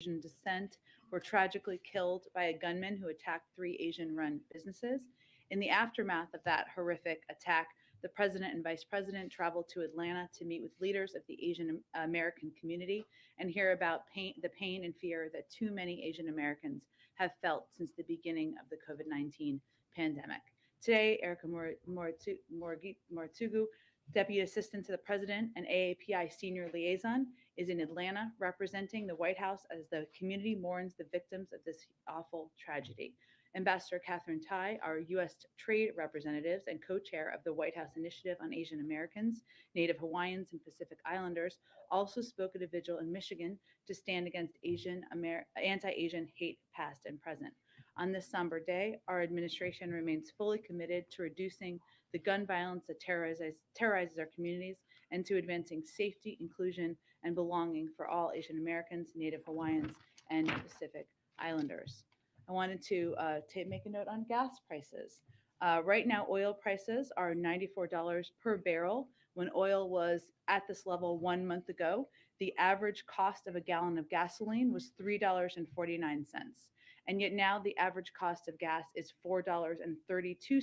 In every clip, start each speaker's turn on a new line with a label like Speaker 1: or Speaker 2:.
Speaker 1: Asian descent were tragically killed by a gunman who attacked three Asian run businesses. In the aftermath of that horrific attack, the president and vice president traveled to Atlanta to meet with leaders of the Asian American community and hear about the pain and fear that too many Asian Americans have felt since the beginning of the COVID-19 pandemic. Today, Erica Moratugu, Deputy Assistant to the President and AAPI Senior Liaison, is in Atlanta representing the White House as the community mourns the victims of this awful tragedy. Ambassador Catherine Tai, our U.S. Trade Representatives and co-chair of the White House Initiative on Asian Americans, Native Hawaiians, and Pacific Islanders, also spoke at a vigil in Michigan to stand against anti-Asian hate past and present. On this somber day, our administration remains fully committed to reducing the gun violence that terrorizes our communities and to advancing safety, inclusion, and belonging for all Asian Americans, Native Hawaiians, and Pacific Islanders. I wanted to make a note on gas prices. Right now, oil prices are $94 per barrel. When oil was at this level 1 month ago, the average cost of a gallon of gasoline was $3.49. And yet now the average cost of gas is $4.32.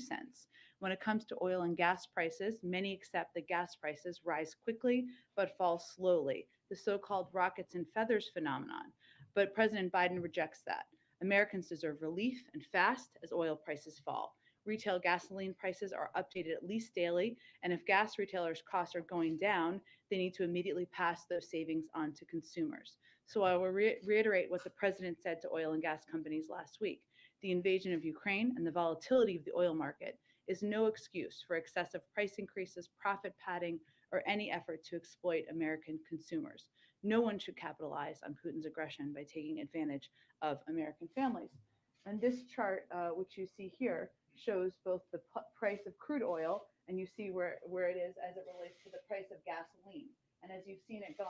Speaker 1: When it comes to oil and gas prices, many accept that gas prices rise quickly but fall slowly, the so-called rockets and feathers phenomenon. But President Biden rejects that. Americans deserve relief and fast as oil prices fall. Retail gasoline prices are updated at least daily, and if gas retailers' costs are going down, they need to immediately pass those savings on to consumers. So I will reiterate what the president said to oil and gas companies last week. The invasion of Ukraine and the volatility of the oil market is no excuse for excessive price increases, profit padding, or any effort to exploit American consumers. No one should capitalize on Putin's aggression by taking advantage of American families. And this chart, which you see here, shows both the price of crude oil and you see where it is as it relates to the price of gasoline. And as you've seen it go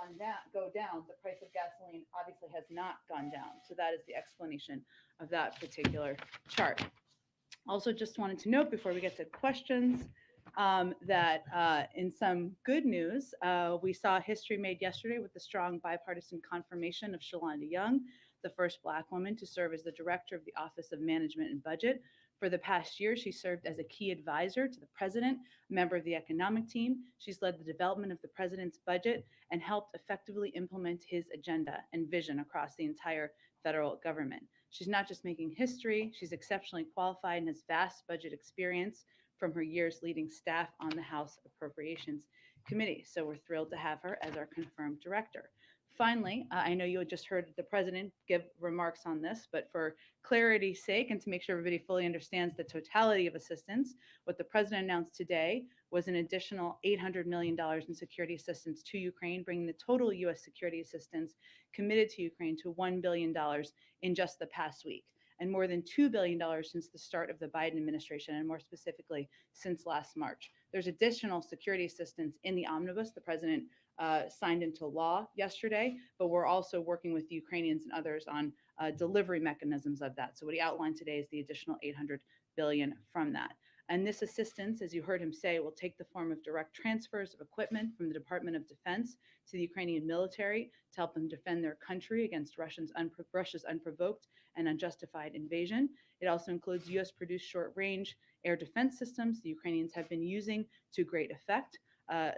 Speaker 1: down, the price of gasoline obviously has not gone down. So that is the explanation of that particular chart. Also, just wanted to note before we get to questions that in some good news, we saw history made yesterday with the strong bipartisan confirmation of Shalonda Young, the first Black woman to serve as the director of the Office of Management and Budget. For the past year, she served as a key advisor to the president, a member of the economic team. She's led the development of the president's budget and helped effectively implement his agenda and vision across the entire federal government. She's not just making history, she's exceptionally qualified and has vast budget experience from her years leading staff on the House Appropriations Committee. So we're thrilled to have her as our confirmed director. Finally, I know you had just heard the president give remarks on this, but for clarity's sake and to make sure everybody fully understands the totality of assistance, what the president announced today was an additional $800 million in security assistance to Ukraine, bringing the total U.S. security assistance committed to Ukraine to $1 billion in just the past week, and more than $2 billion since the start of the Biden administration, and more specifically, since last March. There's additional security assistance in the omnibus the president signed into law yesterday, but we're also working with the Ukrainians and others on delivery mechanisms of that. So what he outlined today is the additional $800 billion from that. And this assistance, as you heard him say, will take the form of direct transfers of equipment from the Department of Defense to the Ukrainian military to help them defend their country against Russia's unprovoked and unjustified invasion. It also includes U.S.-produced short-range air defense systems the Ukrainians have been using to great effect,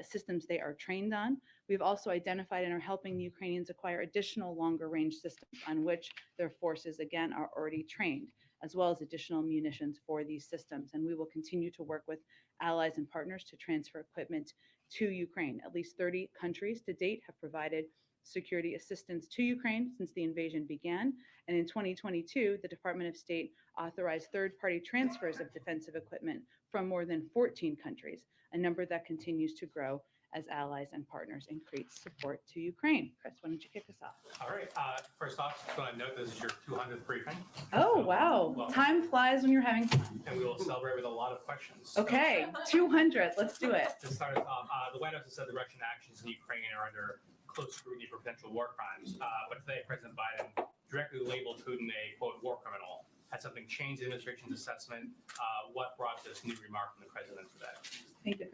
Speaker 1: systems they are trained on. We've also identified and are helping the Ukrainians acquire additional longer-range systems on which their forces, again, are already trained, as well as additional munitions for these systems. And we will continue to work with allies and partners to transfer equipment to Ukraine. At least 30 countries to date have provided security assistance to Ukraine since the invasion began. And in 2022, the Department of State authorized third-party transfers of defensive equipment from more than 14 countries, a number that continues to grow as allies and partners increase support to Ukraine. Chris, why don't you kick us off?
Speaker 2: All right. First off, just want to note this is your 200th briefing.
Speaker 1: Oh,
Speaker 2: So,
Speaker 1: wow.
Speaker 2: well,
Speaker 1: Time flies when you're having fun.
Speaker 2: And we will celebrate with a lot of questions.
Speaker 1: Okay, 200. Let's do it.
Speaker 2: To start us off, the White House has said the Russian actions in Ukraine are under close scrutiny for potential war crimes. But today, President Biden directly labeled Putin a, quote, war criminal. Has something changed the administration's assessment? What brought this new remark from the president today?
Speaker 1: I think the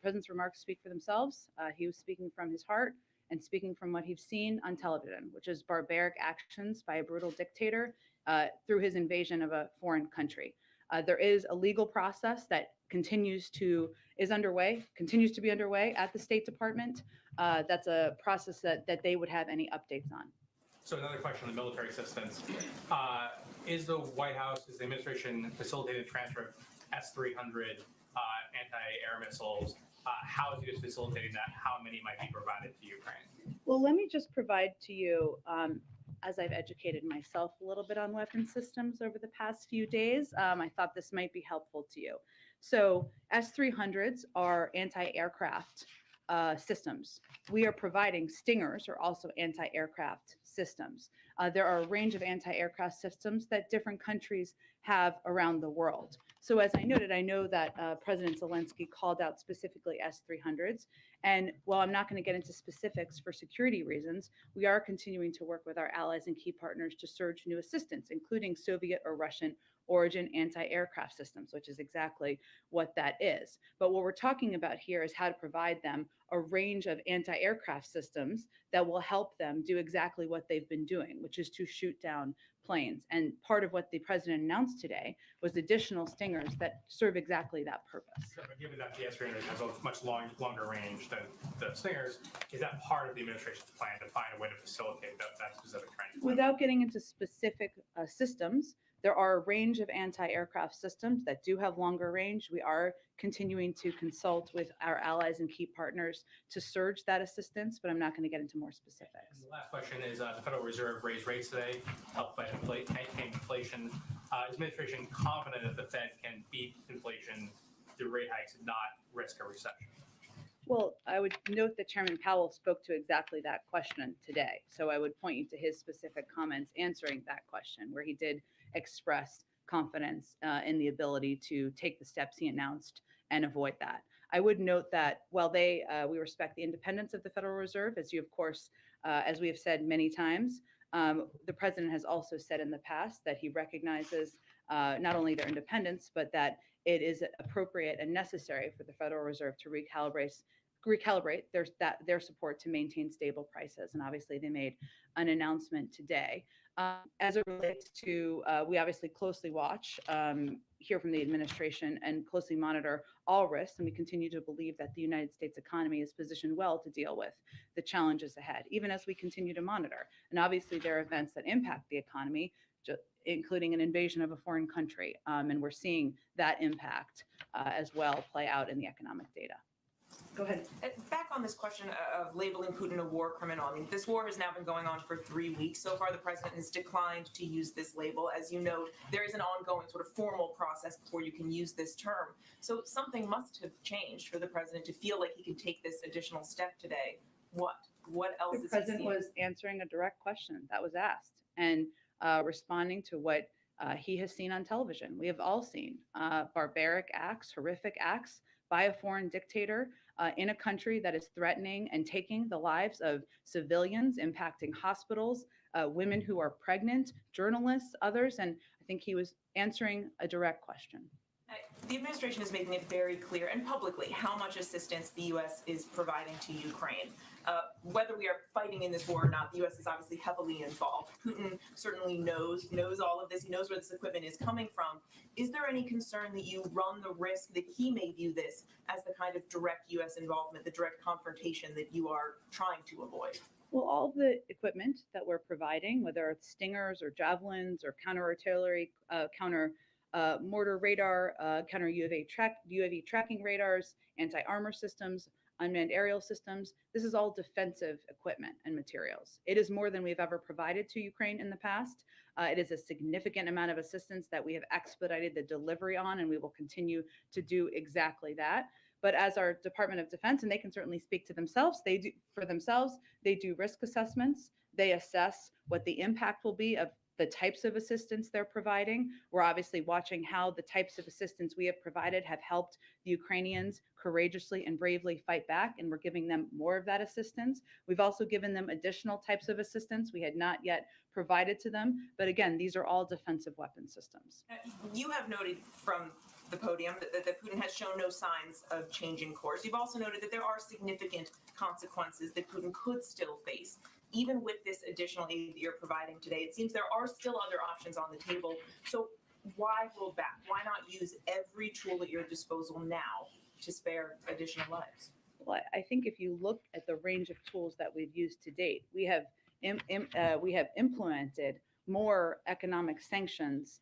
Speaker 1: president's remarks speak for themselves. He was speaking from his heart and speaking from what he's seen on television, which is barbaric actions by a brutal dictator through his invasion of a foreign country. There is a legal process that continues to be underway at the State Department. That's a process that they would have any updates on.
Speaker 2: So another question on the military assistance. Is the White House, is the administration facilitating the transfer of S-300 anti-air missiles? How is it facilitating that? How many might be provided to Ukraine?
Speaker 1: Well, let me just provide to you, as I've educated myself a little bit on weapon systems over the past few days, I thought this might be helpful to you. So S-300s are anti-aircraft systems. We are providing Stingers, are also anti-aircraft systems. There are a range of anti-aircraft systems that different countries have around the world. So as I noted, I know that President Zelensky called out specifically S-300s. And while I'm not going to get into specifics for security reasons, we are continuing to work with our allies and key partners to surge new assistance, including Soviet or Russian origin anti-aircraft systems, which is exactly what that is. But what we're talking about here is how to provide them a range of anti-aircraft systems that will help them do exactly what they've been doing, which is to shoot down planes. And part of what the president announced today was additional Stingers that serve exactly that purpose.
Speaker 2: So given that the S-300 has a much longer range than the Stingers, is that part of the administration's plan to find a way to facilitate that specific training?
Speaker 1: Without getting into specific systems, there are a range of anti-aircraft systems that do have longer range. We are continuing to consult with our allies and key partners to surge that assistance, but I'm not going to get into more specifics.
Speaker 2: And the last question is, the Federal Reserve raised rates today, helped fight inflation. Is administration confident that the Fed can beat inflation through rate hikes and not risk a recession?
Speaker 1: Well, I would note that Chairman Powell spoke to exactly that question today. So I would point you to his specific comments answering that question, where he did express confidence in the ability to take the steps he announced and avoid that. I would note that while we respect the independence of the Federal Reserve, as we have said many times, the president has also said in the past that he recognizes not only their independence, but that it is appropriate and necessary for the Federal Reserve to recalibrate their support to maintain stable prices. And obviously, they made an announcement today. As it relates to, we obviously closely watch, hear from the administration, and closely monitor all risks. And we continue to believe that the United States economy is positioned well to deal with the challenges ahead, even as we continue to monitor. And obviously, there are events that impact the economy, including an invasion of a foreign country. And we're seeing that impact as well play out in the economic data. Go ahead.
Speaker 3: Back on this question of labeling Putin a war criminal. I mean, this war has now been going on for 3 weeks. So far, the president has declined to use this label. As you note, there is an ongoing sort of formal process before you can use this term. So something must have changed for the president to feel like he can take this additional step today. What else is he seeing?
Speaker 1: The president was answering a direct question that was asked and responding to what he has seen on television. We have all seen barbaric acts, horrific acts by a foreign dictator in a country that is threatening and taking the lives of civilians, impacting hospitals, women who are pregnant, journalists, others. And I think he was answering a direct question.
Speaker 3: The administration is making it very clear and publicly how much assistance the U.S. is providing to Ukraine. Whether we are fighting in this war or not, the U.S. is obviously heavily involved. Putin certainly knows all of this. He knows where this equipment is coming from. Is there any concern that you run the risk that he may view this as the kind of direct U.S. involvement, the direct confrontation that you are trying to avoid?
Speaker 1: Well, all the equipment that we're providing, whether it's Stingers or Javelins or counter-artillery, mortar radar, counter UAV tracking radars, anti-armor systems, unmanned aerial systems. This is all defensive equipment and materials. It is more than we've ever provided to Ukraine in the past. It is a significant amount of assistance that we have expedited the delivery on, and we will continue to do exactly that. But as our Department of Defense, and they can certainly speak to themselves, they do risk assessments. They assess what the impact will be of the types of assistance they're providing. We're obviously watching how the types of assistance we have provided have helped the Ukrainians courageously and bravely fight back, and we're giving them more of that assistance. We've also given them additional types of assistance we had not yet provided to them. But again, these are all defensive weapon systems.
Speaker 3: You have noted from the podium that Putin has shown no signs of changing course. You've also noted that there are significant consequences that Putin could still face. Even with this additional aid that you're providing today, it seems there are still other options on the table. So why hold back? Why not use every tool at your disposal now to spare additional lives?
Speaker 1: Well, I think if you look at the range of tools that we've used to date, we have implemented more economic sanctions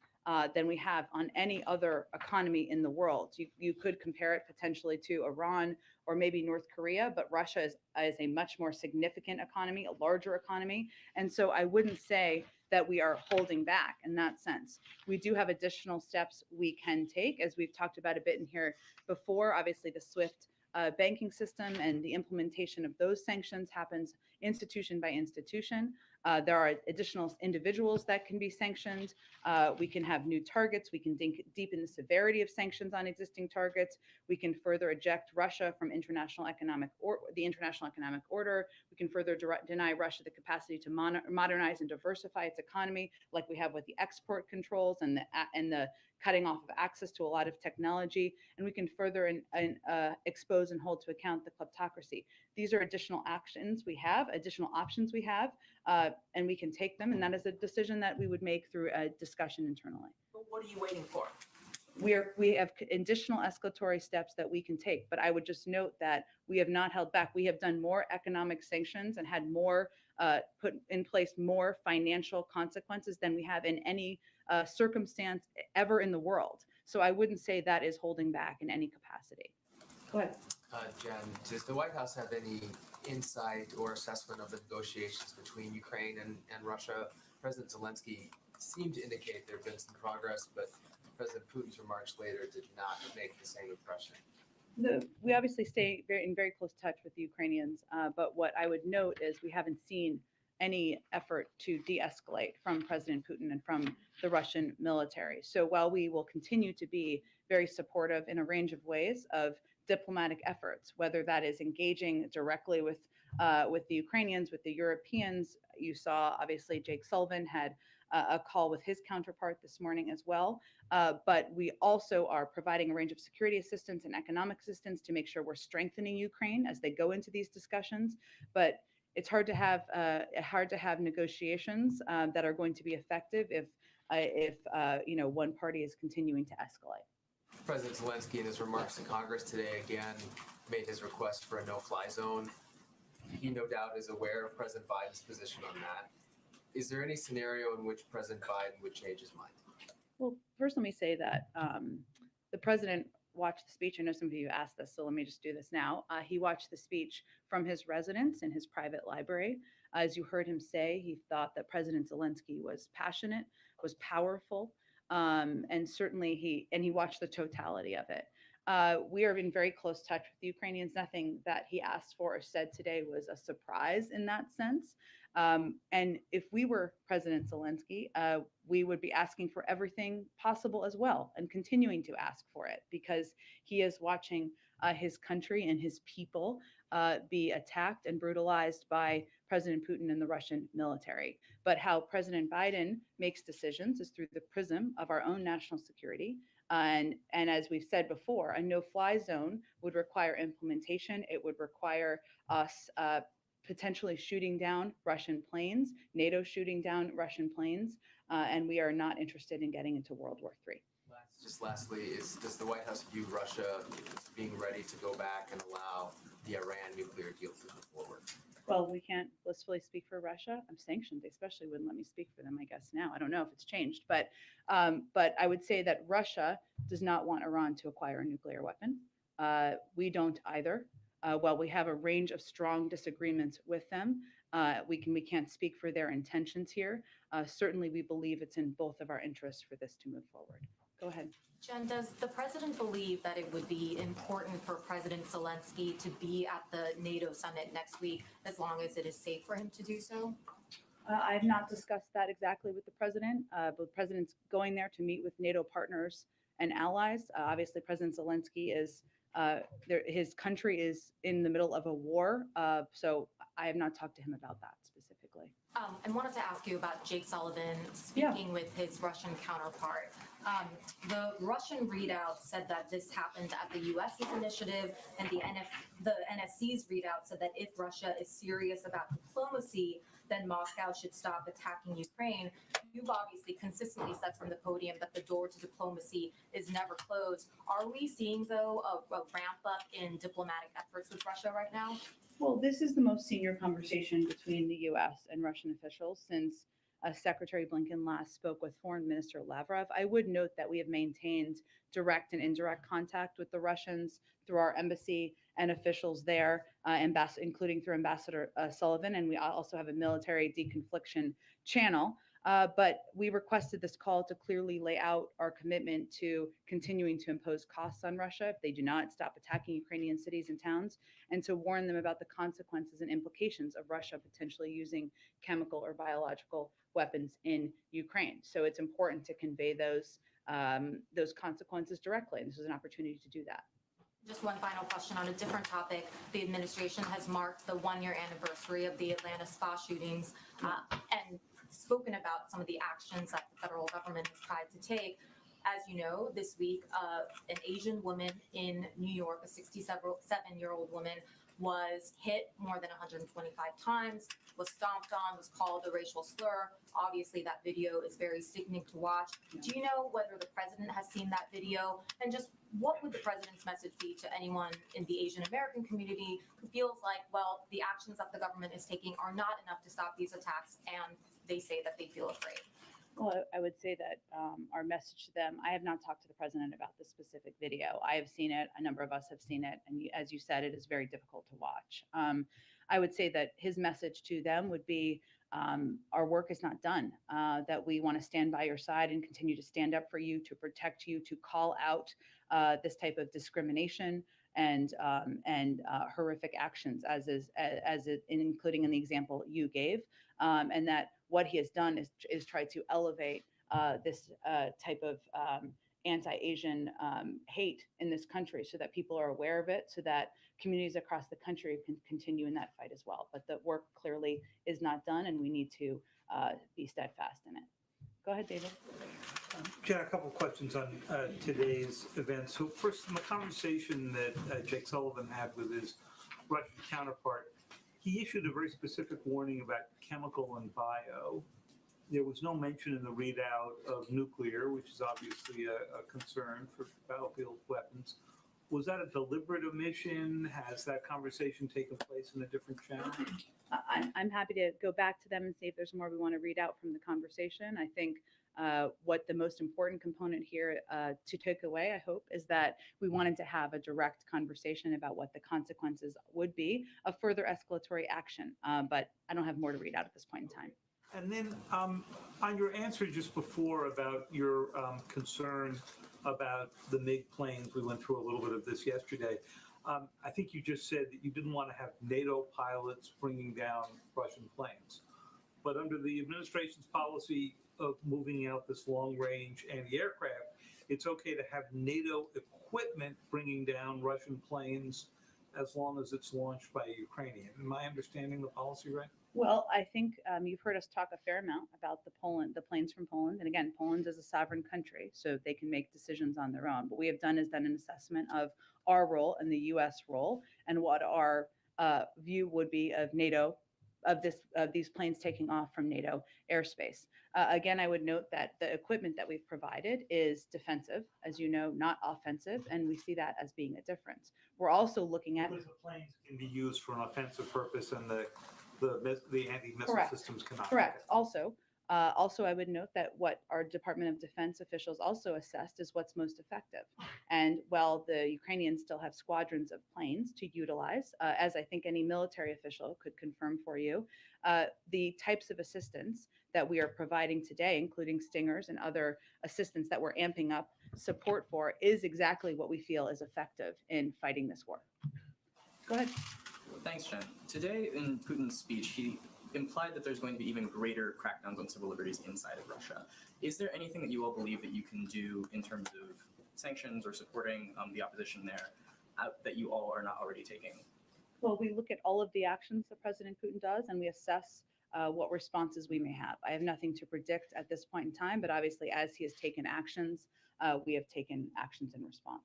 Speaker 1: than we have on any other economy in the world. You could compare it potentially to Iran or maybe North Korea, but Russia is a much more significant economy, a larger economy. And so I wouldn't say that we are holding back in that sense. We do have additional steps we can take, as we've talked about a bit in here before. Obviously, the SWIFT banking system and the implementation of those sanctions happens institution by institution. There are additional individuals that can be sanctioned. We can have new targets. We can deepen the severity of sanctions on existing targets. We can further eject Russia from the international economic order. We can further deny Russia the capacity to modernize and diversify its economy, like we have with the export controls and the cutting off of access to a lot of technology. And we can further expose and hold to account the kleptocracy. These are additional actions we have, additional options we have, and we can take them. And that is a decision that we would make through a discussion internally.
Speaker 3: But what are you waiting for?
Speaker 1: We have additional escalatory steps that we can take, but I would just note that we have not held back. We have done more economic sanctions and had more put in place more financial consequences than we have in any circumstance ever in the world. So I wouldn't say that is holding back in any capacity. Go ahead.
Speaker 4: Jen, does the White House have any insight or assessment of the negotiations between Ukraine and Russia? President Zelensky seemed to indicate there had been some progress, but President Putin's remarks later did not make the same impression.
Speaker 1: We obviously stay in very close touch with the Ukrainians, but what I would note is we haven't seen any effort to de-escalate from President Putin and from the Russian military. So while we will continue to be very supportive in a range of ways of diplomatic efforts, whether that is engaging directly with the Ukrainians, with the Europeans, you saw obviously Jake Sullivan had a call with his counterpart this morning as well. But we also are providing a range of security assistance and economic assistance to make sure we're strengthening Ukraine as they go into these discussions. But it's hard to have negotiations that are going to be effective if one party is continuing to escalate.
Speaker 4: President Zelensky, in his remarks to Congress today, again made his request for a no-fly zone. He no doubt is aware of President Biden's position on that. Is there any scenario in which President Biden would change his mind?
Speaker 1: Well, first, let me say that the president watched the speech. I know some of you asked this, so let me just do this now. He watched the speech from his residence in his private library. As you heard him say, he thought that President Zelensky was passionate, was powerful, and certainly he watched the totality of it. We are in very close touch with the Ukrainians. Nothing that he asked for or said today was a surprise in that sense. And if we were President Zelensky, we would be asking for everything possible as well and continuing to ask for it because he is watching his country and his people be attacked and brutalized by President Putin and the Russian military. But how President Biden makes decisions is through the prism of our own national security. And as we've said before, a no-fly zone would require implementation. It would require us potentially shooting down Russian planes, NATO shooting down Russian planes, and we are not interested in getting into World War III.
Speaker 4: Just lastly, does the White House view Russia as being ready to go back and allow the Iran nuclear deal to move forward?
Speaker 1: Well, we can't blissfully speak for Russia. I'm sanctioned. They especially wouldn't let me speak for them, I guess, now. I don't know if it's changed, but I would say that Russia does not want Iran to acquire a nuclear weapon. We don't either. While we have a range of strong disagreements with them, we can't speak for their intentions here. Certainly, we believe it's in both of our interests for this to move forward. Go ahead.
Speaker 5: Jen, does the president believe that it would be important for President Zelensky to be at the NATO summit next week as long as it is safe for him to do so?
Speaker 1: I have not discussed that exactly with the president, but the president's going there to meet with NATO partners and allies. Obviously, President Zelensky is his country is in the middle of a war, so I have not talked to him about that specifically.
Speaker 5: I wanted to ask you about Jake Sullivan speaking with his Russian counterpart. The Russian readout said that this happened at the U.S.'s initiative, and the NSC's readout said that if Russia is serious about diplomacy, then Moscow should stop attacking Ukraine. You've obviously consistently said from the podium that the door to diplomacy is never closed. Are we seeing, though, a ramp up in diplomatic efforts with Russia right now?
Speaker 1: Well, this is the most senior conversation between the U.S. and Russian officials since Secretary Blinken last spoke with Foreign Minister Lavrov. I would note that we have maintained direct and indirect contact with the Russians through our embassy and officials there, including through Ambassador Sullivan, and we also have a military deconfliction channel. But we requested this call to clearly lay out our commitment to continuing to impose costs on Russia if they do not stop attacking Ukrainian cities and towns, and to warn them about the consequences and implications of Russia potentially using chemical or biological weapons in Ukraine. So it's important to convey those consequences directly, and this is an opportunity to do that.
Speaker 5: Just one final question on a different topic. The administration has marked the one-year anniversary of the Atlanta spa shootings and spoken about some of the actions that the federal government has tried to take. As you know, this week, an Asian woman in New York, a 67-year-old woman, was hit more than 125 times, was stomped on, was called a racial slur. Obviously, that video is very sickening to watch. Do you know whether the president has seen that video? And just what would the president's message be to anyone in the Asian American community who feels like, well, the actions that the government is taking are not enough to stop these attacks, and they say that they feel afraid?
Speaker 1: Well, I would say that our message to them, I have not talked to the president about this specific video. I have seen it. A number of us have seen it. And as you said, it is very difficult to watch. I would say that his message to them would be our work is not done, that we want to stand by your side and continue to stand up for you, to protect you, to call out this type of discrimination and horrific actions, including in the example you gave, and that what he has done is try to elevate this type of anti-Asian hate in this country so that people are aware of it, so that communities across the country can continue in that fight as well. But the work clearly is not done, and we need to be steadfast in it. Go ahead, David.
Speaker 6: Jen, a couple of questions on today's event. So first, in the conversation that Jake Sullivan had with his Russian counterpart, he issued a very specific warning about chemical and bio. There was no mention in the readout of nuclear, which is obviously a concern for battlefield weapons. Was that a deliberate omission? Has that conversation taken place in a different channel?
Speaker 1: I'm happy to go back to them and see if there's more we want to read out from the conversation. I think what the most important component here to take away, I hope, is that we wanted to have a direct conversation about what the consequences would be of further escalatory action. But I don't have more to read out at this point in time.
Speaker 6: And then on your answer just before about your concern about the MiG planes, we went through a little bit of this yesterday. I think you just said that you didn't want to have NATO pilots bringing down Russian planes. But under the administration's policy of moving out this long-range anti-aircraft, it's okay to have NATO equipment bringing down Russian planes as long as it's launched by a Ukrainian. Am I understanding the policy right?
Speaker 1: Well, I think you've heard us talk a fair amount about the planes from Poland. And again, Poland is a sovereign country, so they can make decisions on their own. What we have done is done an assessment of our role and the U.S. role and what our view would be of NATO, of these planes taking off from NATO airspace. Again, I would note that the equipment that we've provided is defensive, as you know, not offensive, and we see that as being a difference. We're also looking at
Speaker 6: Because the planes can be used for an offensive purpose and the anti-missile
Speaker 1: Correct.
Speaker 6: systems cannot.
Speaker 1: Correct. Also, I would note that what our Department of Defense officials also assessed is what's most effective. And while the Ukrainians still have squadrons of planes to utilize, as I think any military official could confirm for you, the types of assistance that we are providing today, including Stingers and other assistance that we're amping up support for, is exactly what we feel is effective in fighting this war. Go ahead.
Speaker 7: Thanks, Jen. Today in Putin's speech, he implied that there's going to be even greater crackdowns on civil liberties inside of Russia. Is there anything that you all believe that you can do in terms of sanctions or supporting the opposition there that you all are not already taking?
Speaker 1: Well, we look at all of the actions that President Putin does, and we assess what responses we may have. I have nothing to predict at this point in time, but obviously, as he has taken actions, we have taken actions in response.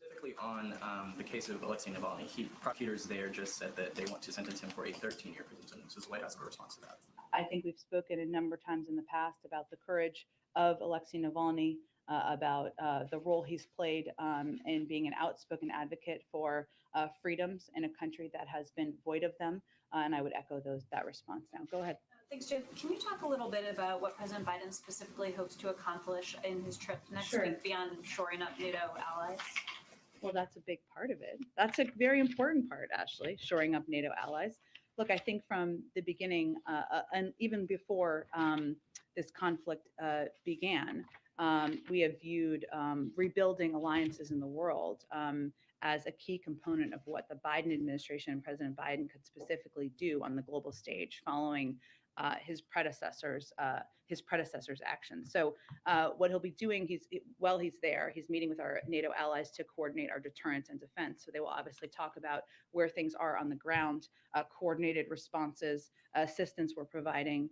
Speaker 7: Specifically on the case of Alexei Navalny, prosecutors there just said that they want to sentence him for a 13-year prison sentence. Does the White House have a response to that?
Speaker 1: I think we've spoken a number of times in the past about the courage of Alexei Navalny, about the role he's played in being an outspoken advocate for freedoms in a country that has been void of them. And I would echo that response now. Go ahead.
Speaker 8: Thanks, Jen. Can you talk a little bit about what President Biden specifically hopes to accomplish in his trip next
Speaker 1: Sure.
Speaker 8: week beyond shoring up NATO allies?
Speaker 1: Well, that's a big part of it. That's a very important part, Ashley, shoring up NATO allies. Look, I think from the beginning, and even before this conflict began, we have viewed rebuilding alliances in the world as a key component of what the Biden administration and President Biden could specifically do on the global stage following his predecessor's actions. So what he'll be doing, while he's there, he's meeting with our NATO allies to coordinate our deterrence and defense. So they will obviously talk about where things are on the ground, coordinated responses, assistance we're providing.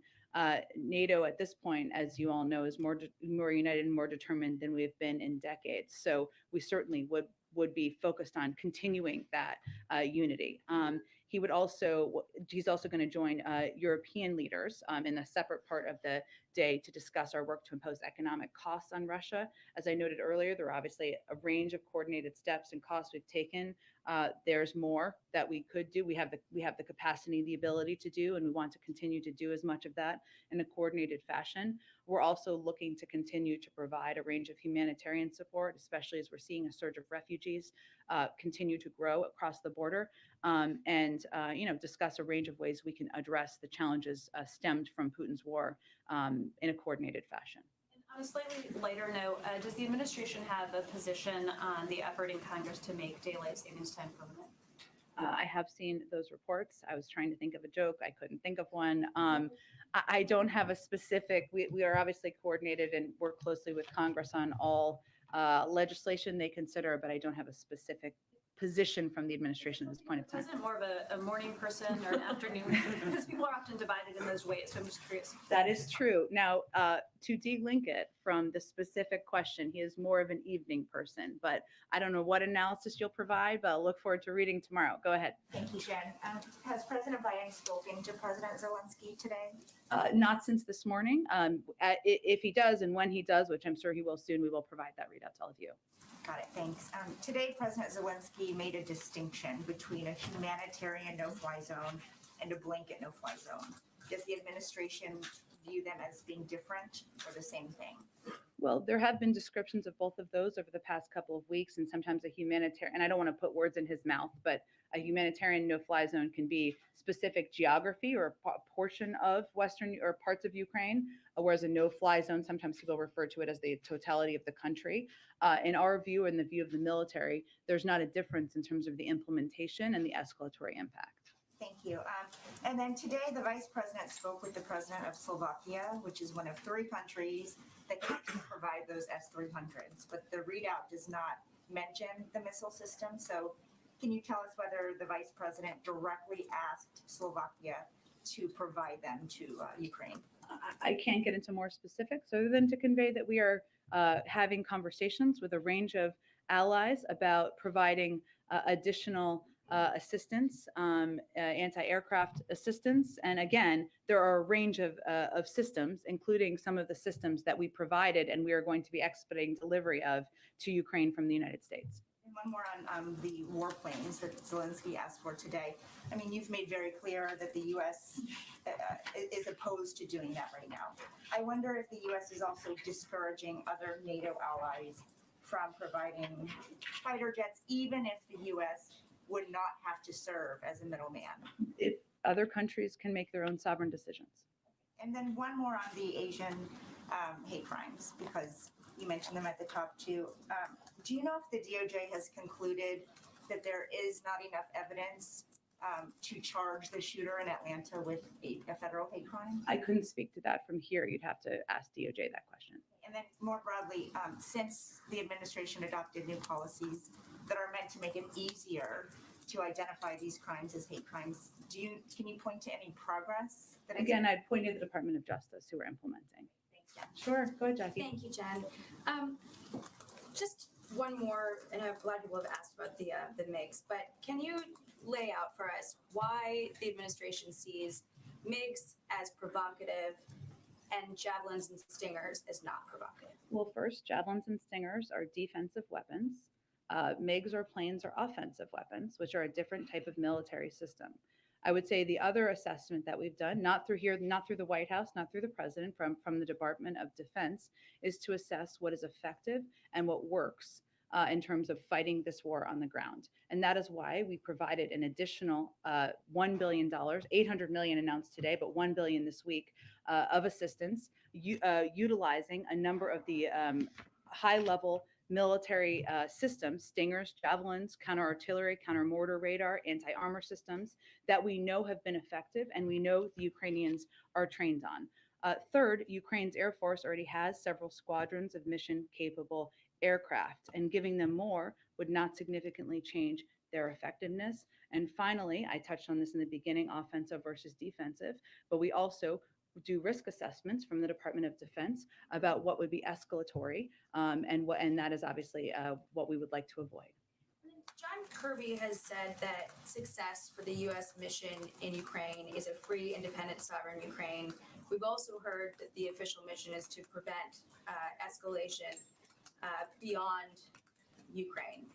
Speaker 1: NATO at this point, as you all know, is more united and more determined than we've been in decades. So we certainly would be focused on continuing that unity. He's also going to join European leaders in a separate part of the day to discuss our work to impose economic costs on Russia. As I noted earlier, there are obviously a range of coordinated steps and costs we've taken. There's more that we could do. We have the capacity, the ability to do, and we want to continue to do as much of that in a coordinated fashion. We're also looking to continue to provide a range of humanitarian support, especially as we're seeing a surge of refugees continue to grow across the border, and discuss a range of ways we can address the challenges stemmed from Putin's war in a coordinated fashion.
Speaker 8: On a slightly lighter note, does the administration have a position on the effort in Congress to make daylight savings time permanent?
Speaker 1: I have seen those reports. I was trying to think of a joke. I couldn't think of one. I don't have a specific, we are obviously coordinated and work closely with Congress on all legislation they consider, but I don't have a specific position from the administration at this point in time.
Speaker 8: President more of a morning person or an afternoon? Because people are often divided in those ways, so I'm just curious.
Speaker 1: That is true. Now, to de-link it from the specific question, he is more of an evening person, but I don't know what analysis you'll provide, but I'll look forward to reading tomorrow. Go ahead.
Speaker 9: Thank you, Jen. Has President Biden spoken to President Zelensky today?
Speaker 1: Not since this morning. If he does and when he does, which I'm sure he will soon, we will provide that readout to all of you.
Speaker 9: Got it, thanks. Today, President Zelensky made a distinction between a humanitarian no-fly zone and a blanket no-fly zone. Does the administration view them as being different or the same thing?
Speaker 1: Well, there have been descriptions of both of those over the past couple of weeks, and sometimes a humanitarian, and I don't want to put words in his mouth, but a humanitarian no-fly zone can be specific geography or a portion of Western or parts of Ukraine, whereas a no-fly zone, sometimes people refer to it as the totality of the country. In our view, in the view of the military, there's not a difference in terms of the implementation and the escalatory impact.
Speaker 9: Thank you. And then today, the Vice President spoke with the President of Slovakia, which is one of 3 countries that can actually provide those S-300s, but the readout does not mention the missile system. So can you tell us whether the Vice President directly asked Slovakia to provide them to Ukraine?
Speaker 1: I can't get into more specifics other than to convey that we are having conversations with a range of allies about providing additional assistance, anti-aircraft assistance. And again, there are a range of systems, including some of the systems that we provided and we are going to be expediting delivery of to Ukraine from the United States.
Speaker 9: And one more on the warplanes that Zelensky asked for today. I mean, you've made very clear that the U.S. Is opposed to doing that right now. I wonder if the U.S. is also discouraging other NATO allies from providing fighter jets, even if the U.S. would not have to serve as a middleman.
Speaker 1: If other countries can make their own sovereign decisions.
Speaker 9: And then one more on the Asian hate crimes, because you mentioned them at the top too. Do you know if the DOJ has concluded that there is not enough evidence to charge the shooter in Atlanta with a federal hate crime?
Speaker 1: I couldn't speak to that from here. You'd have to ask DOJ that question.
Speaker 9: And then more broadly, since the administration adopted new policies that are meant to make it easier to identify these crimes as hate crimes. Can you point to any progress that has
Speaker 1: Again, I'd point to the Department of Justice who are implementing.
Speaker 9: Thanks, Jen.
Speaker 1: Sure, go ahead, Jackie.
Speaker 10: Thank you, Jen. Just one more, and a lot of people have asked about the MiGs, but can you lay out for us why the administration sees MiGs as provocative and javelins and stingers as not provocative?
Speaker 1: Well, first, javelins and stingers are defensive weapons. MiGs or planes are offensive weapons, which are a different type of military system. I would say the other assessment that we've done, not through here, not through the White House, not through the president, from the Department of Defense, is to assess what is effective and what works in terms of fighting this war on the ground. And that is why we provided an additional $1 billion, $800 million announced today, but $1 billion this week of assistance, utilizing a number of the high-level military systems, stingers, javelins, counter-artillery, counter-mortar radar, anti-armor systems that we know have been effective and we know the Ukrainians are trained on. Third, Ukraine's Air Force already has several squadrons of mission-capable aircraft, and giving them more would not significantly change their effectiveness. And finally, I touched on this in the beginning, offensive versus defensive, but we also do risk assessments from the Department of Defense about what would be escalatory, and that is obviously what we would like to avoid.
Speaker 10: John Kirby has said that success for the U.S. mission in Ukraine is a free, independent, sovereign Ukraine. We've also heard that the official mission is to prevent escalation beyond Ukraine.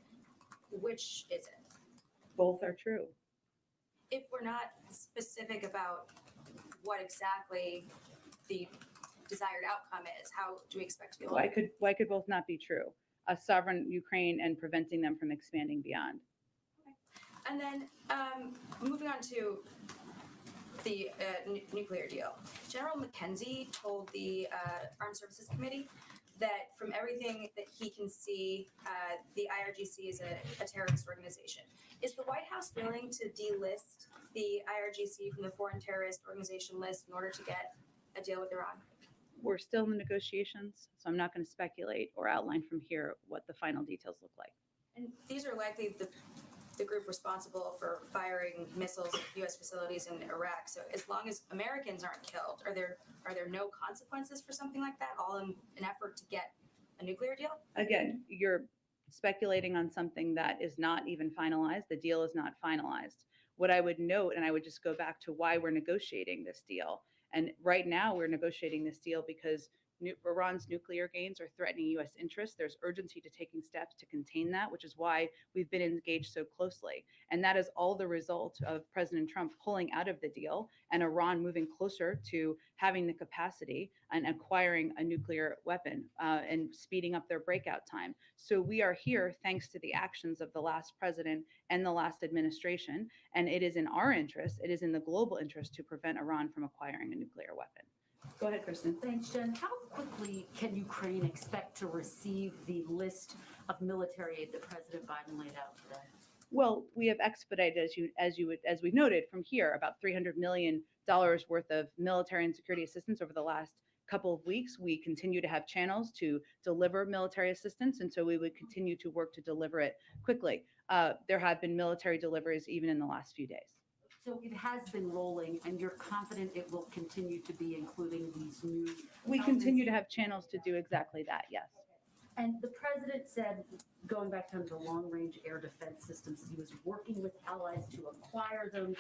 Speaker 10: Which is it?
Speaker 1: Both are true.
Speaker 10: If we're not specific about what exactly the desired outcome is, how do we expect to be able to?
Speaker 1: Why could both not be true? A sovereign Ukraine and preventing them from expanding beyond.
Speaker 10: And then moving on to the nuclear deal. General McKenzie told the Armed Services Committee that from everything that he can see, the IRGC is a terrorist organization. Is the White House willing to delist the IRGC from the foreign terrorist organization list in order to get a deal with Iran?
Speaker 1: We're still in the negotiations, so I'm not going to speculate or outline from here what the final details look like.
Speaker 10: And these are likely the group responsible for firing missiles at U.S. facilities in Iraq. So as long as Americans aren't killed, are there no consequences for something like that, all in an effort to get a nuclear deal?
Speaker 1: Again, you're speculating on something that is not even finalized. The deal is not finalized. What I would note, and I would just go back to why we're negotiating this deal. And right now we're negotiating this deal because Iran's nuclear gains are threatening U.S. interests. There's urgency to taking steps to contain that, which is why we've been engaged so closely. And that is all the result of President Trump pulling out of the deal and Iran moving closer to having the capacity and acquiring a nuclear weapon and speeding up their breakout time. So we are here thanks to the actions of the last president and the last administration. And it is in our interest, it is in the global interest to prevent Iran from acquiring a nuclear weapon. Go ahead, Kristen.
Speaker 11: Thanks, Jen. How quickly can Ukraine expect to receive the list of military aid that President Biden laid out today?
Speaker 1: Well, we have expedited, as we've noted from here, about $300 million worth of military and security assistance over the last couple of weeks. We continue to have channels to deliver military assistance, and so we would continue to work to deliver it quickly. There have been military deliveries even in the last few days.
Speaker 11: So it has been rolling, and you're confident it will continue to be, including these new
Speaker 1: We continue to have channels to do exactly that, yes.
Speaker 11: And the president said, going back to the long-range air defense systems, he was working with allies to acquire them.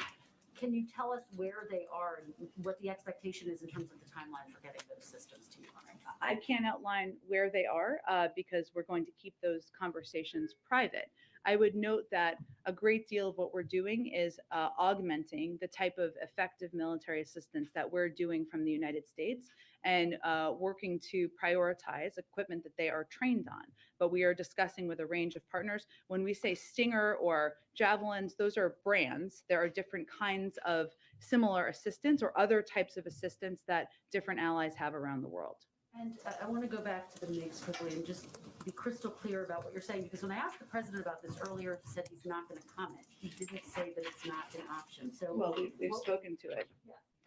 Speaker 11: Can you tell us where they are and what the expectation is in terms of the timeline for getting those systems to Ukraine?
Speaker 1: I can't outline where they are because we're going to keep those conversations private. I would note that a great deal of what we're doing is augmenting the type of effective military assistance that we're doing from the United States and working to prioritize equipment that they are trained on. But we are discussing with a range of partners. When we say Stinger or Javelins, those are brands. There are different kinds of similar assistance or other types of assistance that different allies have around the world.
Speaker 11: And I want to go back to the MiGs quickly and just be crystal clear about what you're saying, because when I asked the president about this earlier, he said he's not going to comment. He didn't say that it's not an option. So
Speaker 1: well, we've spoken to it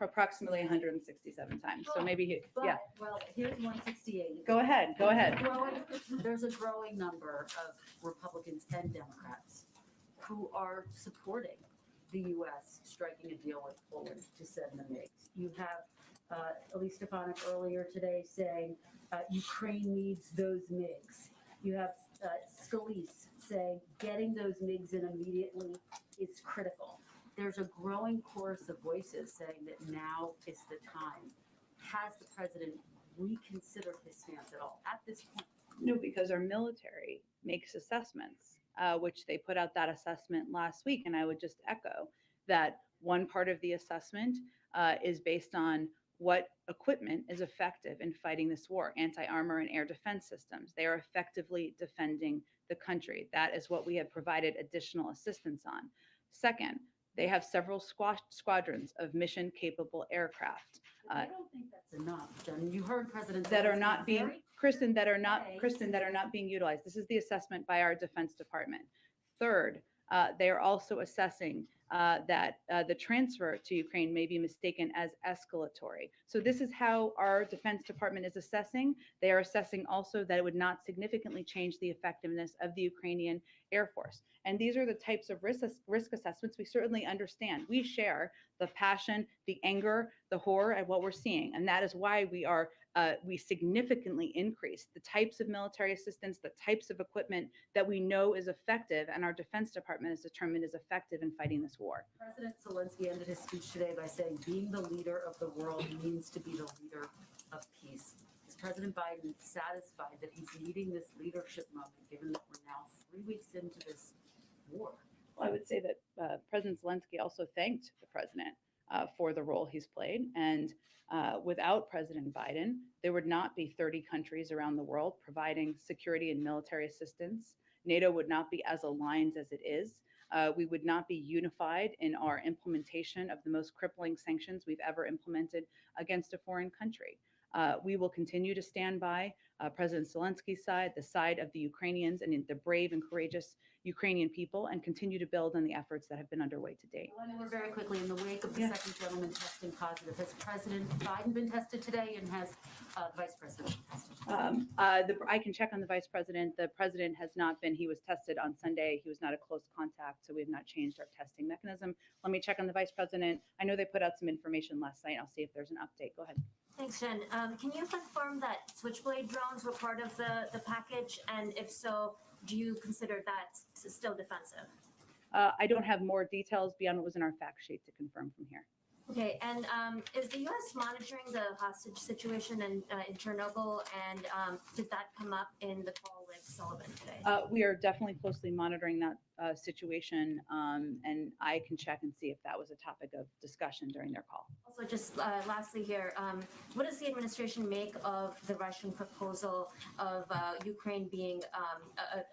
Speaker 1: approximately 167 times. So maybe, yeah.
Speaker 11: Well, here's 168.
Speaker 1: Go ahead. Go ahead.
Speaker 11: There's a growing number of Republicans and Democrats who are supporting the U.S. striking a deal with Poland to send the MiGs. You have Elise Stefanik earlier today saying Ukraine needs those MiGs. You have Scalise saying getting those MiGs in immediately is critical. There's a growing chorus of voices saying that now is the time. Has the president reconsidered his stance at all at this point?
Speaker 1: No, because our military makes assessments, which they put out that assessment last week. And I would just echo that one part of the assessment is based on what equipment is effective in fighting this war, anti-armor and air defense systems. They are effectively defending the country. That is what we have provided additional assistance on. Second, they have several squadrons of mission-capable aircraft.
Speaker 11: I don't think that's enough, Jen. You heard President
Speaker 1: That are
Speaker 11: Zelensky
Speaker 1: not being,
Speaker 11: very
Speaker 1: Kristen, that are not,
Speaker 11: Okay.
Speaker 1: Kristen, that are not being utilized. This is the assessment by our Defense Department. Third, they are also assessing that the transfer to Ukraine may be mistaken as escalatory. So this is how our Defense Department is assessing. They are assessing also that it would not significantly change the effectiveness of the Ukrainian Air Force. And these are the types of risk assessments we certainly understand. We share the passion, the anger, the horror at what we're seeing. And that is why we significantly increase the types of military assistance, the types of equipment that we know is effective, and our Defense Department is determined is effective in fighting this war.
Speaker 11: President Zelensky ended his speech today by saying, being the leader of the world means to be the leader of peace. Is President Biden satisfied that he's meeting this leadership moment, given that we're now 3 weeks into this war?
Speaker 1: Well, I would say that President Zelensky also thanked the president for the role he's played. And without President Biden, there would not be 30 countries around the world providing security and military assistance. NATO would not be as aligned as it is. We would not be unified in our implementation of the most crippling sanctions we've ever implemented against a foreign country. We will continue to stand by President Zelensky's side, the side of the Ukrainians and the brave and courageous Ukrainian people, and continue to build on the efforts that have been underway to date.
Speaker 11: More very quickly, in the wake of the second gentleman testing positive, has President Biden been tested today, and has the Vice President been tested?
Speaker 1: I can check on the Vice President. The President has not been. He was tested on Sunday. He was not a close contact, so we have not changed our testing mechanism. Let me check on the Vice President. I know they put out some information last night. I'll see if there's an update. Go ahead.
Speaker 12: Thanks, Jen. Can you confirm that Switchblade drones were part of the package? And if so, do you consider that still defensive?
Speaker 1: I don't have more details beyond what was in our fact sheet to confirm from here.
Speaker 12: Okay, and is the U.S. monitoring the hostage situation in Chernobyl? And did that come up in the call with Sullivan today?
Speaker 1: We are definitely closely monitoring that situation, and I can check and see if that was a topic of discussion during their call.
Speaker 12: Also, just lastly here, what does the administration make of the Russian proposal of Ukraine being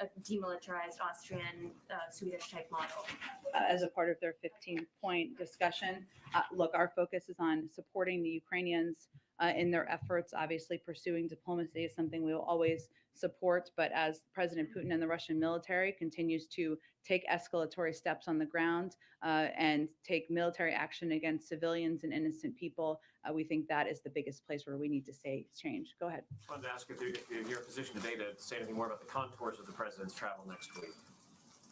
Speaker 12: a demilitarized Austrian, Swedish-type model?
Speaker 1: As a part of their 15-point discussion, look, our focus is on supporting the Ukrainians in their efforts. Obviously, pursuing diplomacy is something we will always support, but as President Putin and the Russian military continues to take escalatory steps on the ground and take military action against civilians and innocent people, we think that is the biggest place where we need to say change. Go ahead.
Speaker 13: I wanted to ask if you're in a position today to say anything more about the contours of the president's travel next week.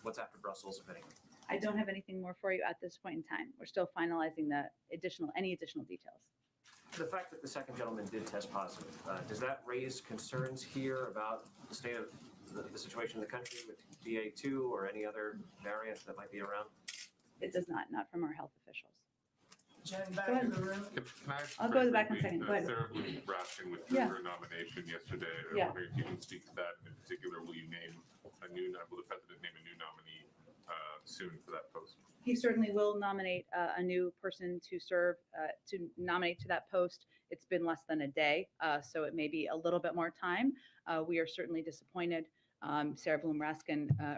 Speaker 13: What's after Brussels, if anything?
Speaker 1: I don't have anything more for you at this point in time. We're still finalizing any additional details.
Speaker 13: The fact that the second gentleman did test positive, does that raise concerns here about the state of the situation in the country with BA2 or any other variants that might be around?
Speaker 1: It does not from our health officials.
Speaker 14: Jen,
Speaker 1: Go
Speaker 14: back
Speaker 1: ahead.
Speaker 14: in the room.
Speaker 15: Can I
Speaker 1: I'll go back in a second. Go ahead.
Speaker 15: Sarah Bloom withdrew
Speaker 1: Yeah.
Speaker 15: her nomination yesterday. I'm
Speaker 1: Yeah.
Speaker 15: wondering if you can speak to that. In particular, will the president name a new nominee soon for that post?
Speaker 1: He certainly will nominate a new person to serve, to nominate to that post. It's been less than a day, so it may be a little bit more time. We are certainly disappointed. Sarah Bloom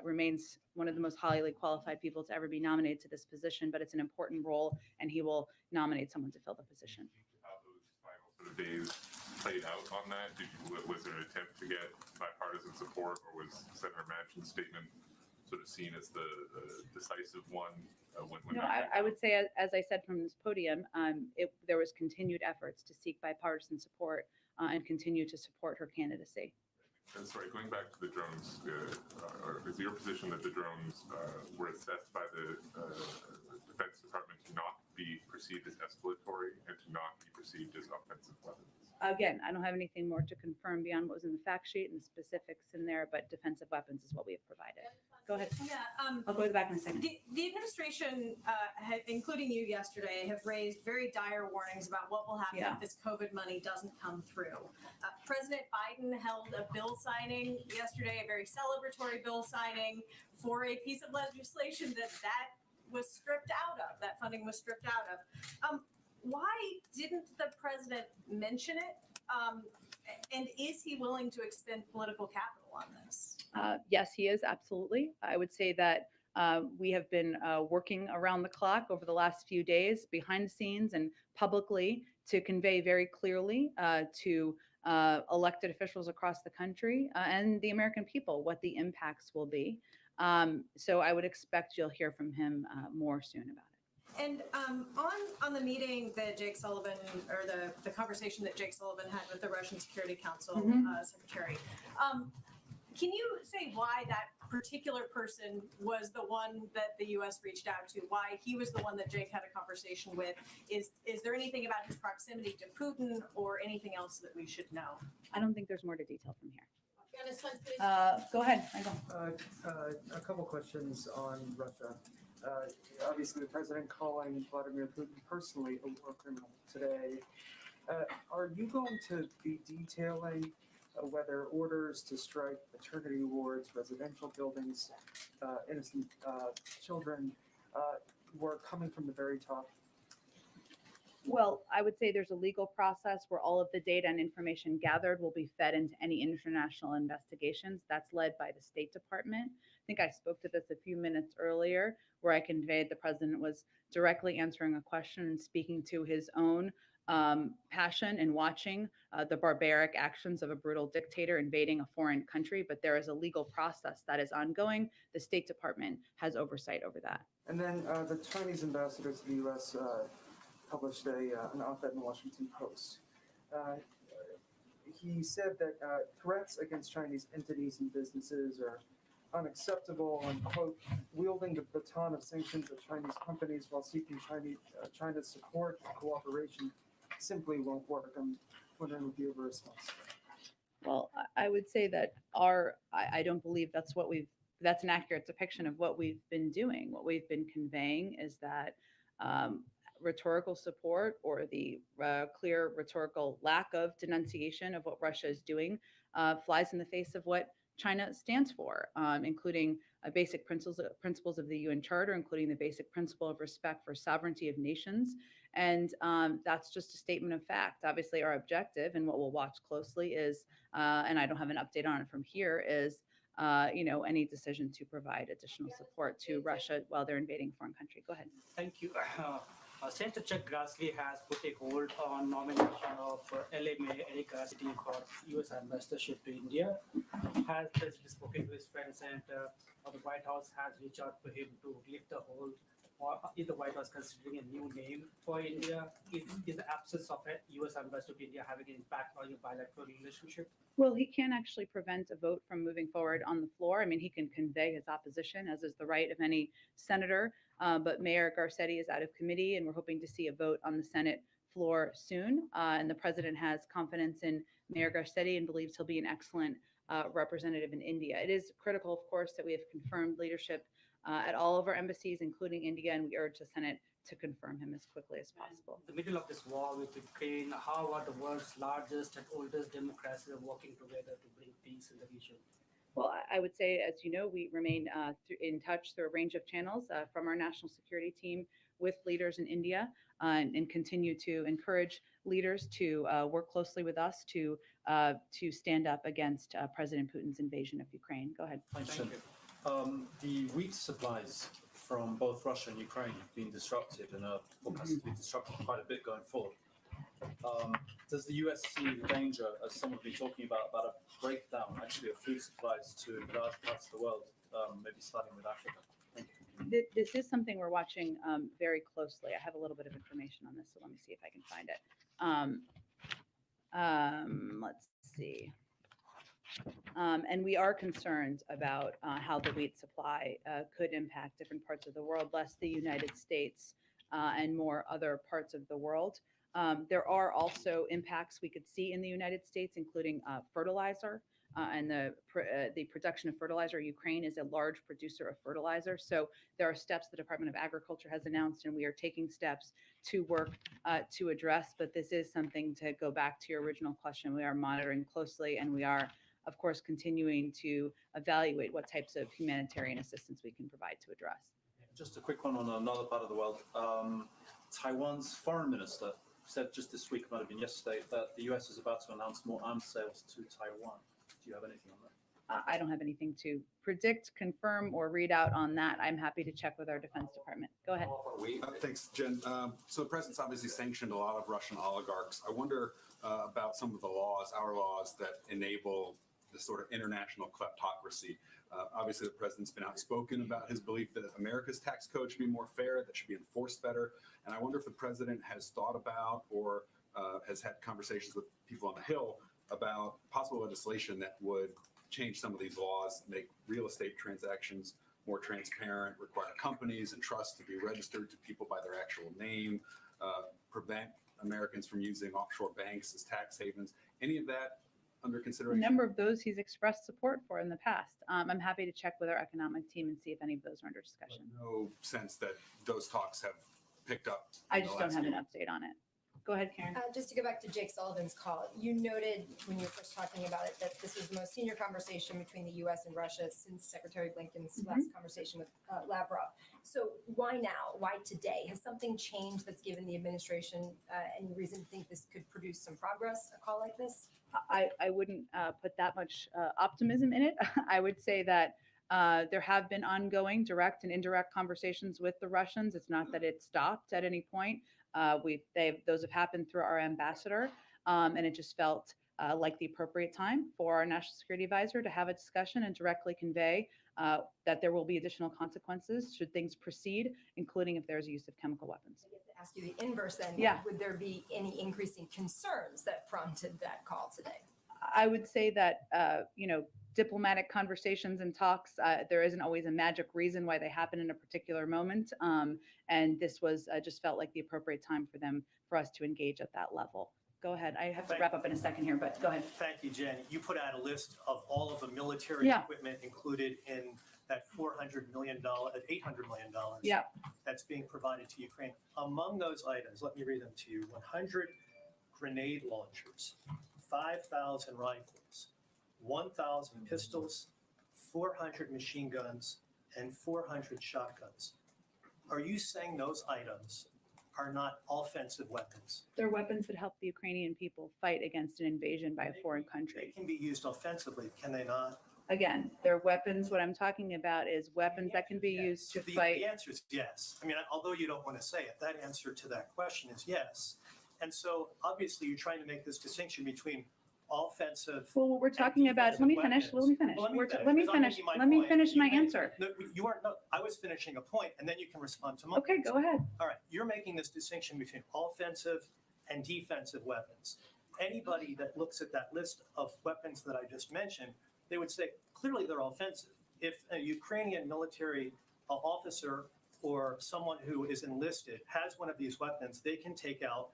Speaker 1: remains one of the most highly qualified people to ever be nominated to this position, but it's an important role, and he will nominate someone to fill the position.
Speaker 15: How those final sort of days played out on that? Was there an attempt to get bipartisan support, or was Senator Manchin's statement sort of seen as the decisive one?
Speaker 1: No, I would say, as I said from this podium, there was continued efforts to seek bipartisan support and continue to support her candidacy.
Speaker 15: And sorry, going back to the drones, or is your position that the drones were assessed by the Defense Department to not be perceived as escalatory and to not be perceived as offensive weapons?
Speaker 1: Again, I don't have anything more to confirm beyond what was in the fact sheet and the specifics in there, but defensive weapons is what we have provided. Go ahead.
Speaker 14: Yeah,
Speaker 1: I'll go to the back in a second.
Speaker 14: the administration, including you yesterday, have raised very dire warnings about what will happen
Speaker 1: Yeah.
Speaker 14: if this COVID money doesn't come through. President Biden held a bill signing yesterday, a very celebratory bill signing for a piece of legislation that was stripped out of, that funding was stripped out of. Why didn't the president mention it? And is he willing to expend political capital on this?
Speaker 1: Yes, he is, absolutely. I would say that we have been working around the clock over the last few days, behind the scenes and publicly, to convey very clearly to elected officials across the country and the American people what the impacts will be. So I would expect you'll hear from him more soon about it.
Speaker 14: And on the meeting that Jake Sullivan, or the conversation that Jake Sullivan had with the Russian Security Council secretary, can you say why that particular person was the one that the U.S. reached out to? Why he was the one that Jake had a conversation with? Is there anything about his proximity to Putin or anything else that we should know?
Speaker 1: I don't think there's more to detail from here.
Speaker 14: Please.
Speaker 1: Go ahead, Michael.
Speaker 16: A couple questions on Russia. Obviously, the president calling Vladimir Putin personally a war criminal today. Are you going to be detailing whether orders to strike maternity wards, residential buildings, innocent children were coming from the very top?
Speaker 1: Well, I would say there's a legal process where all of the data and information gathered will be fed into any international investigations. That's led by the State Department. I think I spoke to this a few minutes earlier, where I conveyed the president was directly answering a question and speaking to his own passion and watching the barbaric actions of a brutal dictator invading a foreign country. But there is a legal process that is ongoing. The State Department has oversight over that.
Speaker 16: And then the Chinese ambassador to the U.S. Published an op-ed in the Washington Post. He said that threats against Chinese entities and businesses are unacceptable and, quote, wielding the baton of sanctions at Chinese companies while seeking China's support and cooperation simply won't work. I'm wondering if you have a response.
Speaker 1: Well, I would say that I don't believe that's an accurate depiction of what we've been doing. What we've been conveying is that rhetorical support or the clear rhetorical lack of denunciation of what Russia is doing flies in the face of what China stands for, including basic principles of the UN Charter, including the basic principle of respect for sovereignty of nations. And that's just a statement of fact. Obviously, our objective and what we'll watch closely is, and I don't have an update on it from here, is any decision to provide additional support to Russia while they're invading a foreign country. Go ahead.
Speaker 17: Thank you. Senator Chuck Grassley has put a hold on nomination of LA Mayor Eric Garcetti for U.S. ambassadorship to India. Has President spoken to his friend Senator, or the White House has reached out to him to lift the hold? Or is the White House considering a new name for India? Is the absence of a U.S. ambassador to India having an impact on your bilateral relationship?
Speaker 1: Well, he can't actually prevent a vote from moving forward on the floor. I mean, he can convey his opposition, as is the right of any senator. But Mayor Garcetti is out of committee, and we're hoping to see a vote on the Senate floor soon. And the president has confidence in Mayor Garcetti and believes he'll be an excellent representative in India. It is critical, of course, that we have confirmed leadership at all of our embassies, including India, and we urge the Senate to confirm him as quickly as possible.
Speaker 17: In the middle of this war with Ukraine, how are the world's largest and oldest democracies working together to bring peace in the region?
Speaker 1: Well, I would say, as you know, we remain in touch through a range of channels from our national security team with leaders in India and continue to encourage leaders to work closely with us to stand up against President Putin's invasion of Ukraine. Go ahead.
Speaker 18: Thank you. The wheat supplies from both Russia and Ukraine have been disrupted and are forecast to be disrupted quite a bit going forward. Does the US see the danger, as someone has been talking about a breakdown actually of food supplies to large parts of the world, maybe starting with Africa? Thank you.
Speaker 1: This is something we're watching very closely. I have a little bit of information on this, so let me see if I can find it. Let's see. And we are concerned about how the wheat supply could impact different parts of the world, less the United States and more other parts of the world. There are also impacts we could see in the United States, including fertilizer and the production of fertilizer. Ukraine is a large producer of fertilizer. So there are steps the Department of Agriculture has announced, and we are taking steps to work to address. But this is something, to go back to your original question, we are monitoring closely, and we are, of course, continuing to evaluate what types of humanitarian assistance we can provide to address.
Speaker 18: Just a quick one on another part of the world. Taiwan's foreign minister said just this week, it might have been yesterday, that the US is about to announce more arms sales to Taiwan. Do you have anything on that?
Speaker 1: I don't have anything to predict, confirm, or read out on that. I'm happy to check with our Defense Department. Go ahead.
Speaker 19: Thanks, Jen. So the president's obviously sanctioned a lot of Russian oligarchs. I wonder about some of the laws, our laws, that enable this sort of international kleptocracy. Obviously, the president's been outspoken about his belief that America's tax code should be more fair, that should be enforced better. And I wonder if the president has thought about or has had conversations with people on the Hill about possible legislation that would change some of these laws, make real estate transactions more transparent, require companies and trusts to be registered to people by their actual name, prevent Americans from using offshore banks as tax havens. Any of that under
Speaker 1: A
Speaker 19: consideration?
Speaker 1: number of those he's expressed support for in the past. I'm happy to check with our economic team and see if any of those are under discussion.
Speaker 19: No sense that those talks have picked up.
Speaker 1: I just don't have an update on it. Go ahead, Karen.
Speaker 10: Just to go back to Jake Sullivan's call, you noted when you were first talking about it that this was the most senior conversation between the U.S. and Russia since Secretary Blinken's last conversation with Lavrov. So why now? Why today? Has something changed that's given the administration any reason to think this could produce some progress, a call like this?
Speaker 1: I wouldn't put that much optimism in it. I would say that there have been ongoing direct and indirect conversations with the Russians. It's not that it stopped at any point. Those have happened through our ambassador, and it just felt like the appropriate time for our national security advisor to have a discussion and directly convey that there will be additional consequences should things proceed, including if there's use of chemical weapons.
Speaker 10: I guess to ask you the inverse then,
Speaker 1: Yeah.
Speaker 10: would there be any increasing concerns that prompted that call today?
Speaker 1: I would say that, diplomatic conversations and talks, there isn't always a magic reason why they happen in a particular moment. And this was just felt like the appropriate time for us to engage at that level. Go ahead. I have to wrap up in a second here, but go ahead.
Speaker 20: Thank you, Jen. You put out a list of all of the military equipment included in that $400 million, $800 million that's being provided to Ukraine. Among those items, let me read them to you: 100 grenade launchers, 5,000 rifles, 1,000 pistols, 400 machine guns, and 400 shotguns. Are you saying those items are not offensive weapons?
Speaker 1: They're weapons that help the Ukrainian people fight against an invasion by a foreign country.
Speaker 20: They can be used offensively, can they not?
Speaker 1: Again, they're weapons. What I'm talking about is weapons that can be used to fight.
Speaker 20: The answer is yes. I mean, although you don't want to say it, that answer to that question is yes. And so obviously you're trying to make this distinction between offensive.
Speaker 1: Well, what we're talking about, let me finish. Let me finish. Let me finish my answer.
Speaker 20: No, you aren't. No, I was finishing a point, and then you can respond to my.
Speaker 1: Okay, go ahead.
Speaker 20: All right, you're making this distinction between offensive and defensive weapons. Anybody that looks at that list of weapons that I just mentioned, they would say clearly they're offensive. If a Ukrainian military officer or someone who is enlisted has one of these weapons, they can take out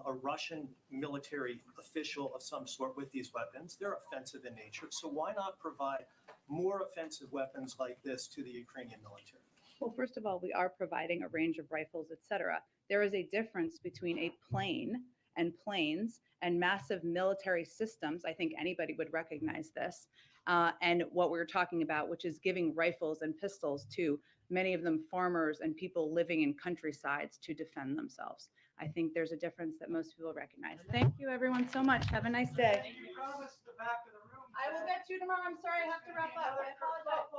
Speaker 20: a Russian military official of some sort with these weapons. They're offensive in nature. So why not provide more offensive weapons like this to the Ukrainian military?
Speaker 1: Well, first of all, we are providing a range of rifles, et cetera. There is a difference between a plane and planes and massive military systems. I think anybody would recognize this. And what we're talking about, which is giving rifles and pistols to many of them farmers and people living in countrysides to defend themselves. I think there's a difference that most people recognize. Thank you, everyone, so much. Have a nice day. I will get to you tomorrow. I'm sorry, I have to wrap up. I apologize.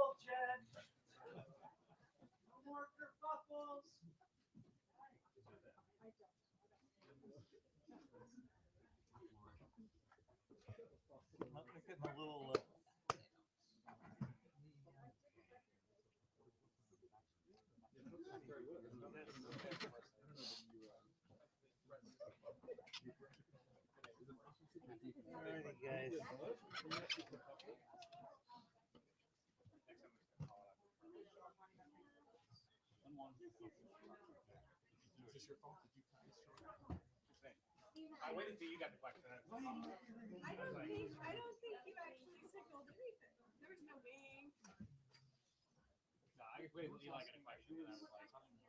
Speaker 6: A little. Alrighty, guys.
Speaker 2: Is this your fault? Did you kind of I waited till you got the question.
Speaker 14: I don't think you actually signaled anything. There was no wing.
Speaker 2: No, I just waited till Eli got a question and I was like,